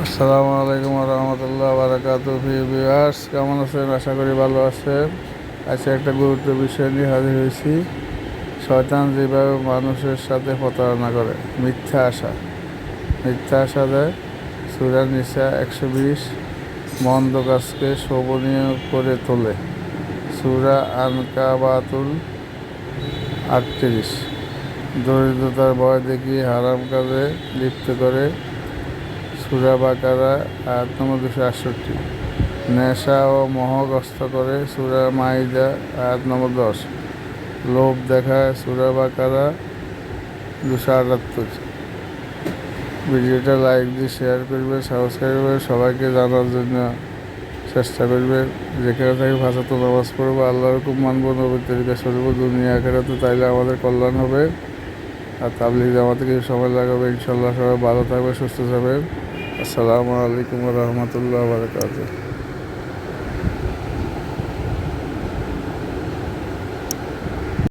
আসসালামু আলাইকুম রহমতুল্লাহ বারাকাতু। প্রিয় ভিউয়ার্স, কেমন আছেন? আশা করি ভালো আছেন। আজকে একটা গুরুত্ব বিষয় নিয়ে হাজির হয়েছি। শয়তান যেভাবে মানুষের সাথে প্রতারণা করে, মিথ্যা আশা দেয়। সূরা নিসা 120 মন্দ কাজকে শোভনীয় করে তোলে। সূরা আনকাবাতুল 38 দরিদ্রতার ভয় দেখিয়ে হারাম কাজে লিপ্ত করে। সূরা বাকারা আয়াত নম্বর 268 নেশা ও মোহগ্রস্ত করে। সূরা মাইদা আয়াত নম্বর 10 লোভ দেখায়। সূরা বাকারা 278। ভিডিওটা লাইক দিয়ে শেয়ার করবেন, সাবস্ক্রাইব করবেন, সবাইকে জানার জন্য চেষ্টা করবেন। যেখানে থাকি ভাষাতে নামাজ পড়বো, আল্লাহর হুকুম মানবো, নবীর তরিকা চলবো, দুনিয়া আখিরাতে, তাইলে আমাদের কল্যাণ হবে। আর তাবলীগ জামাতে কিছু সময় লাগাবে। ইনশাল্লাহ সবাই ভালো থাকবে, সুস্থ থাকবেন। আসসালামু আলাইকুম রহমতুল্লাহ বারাকাতুহু।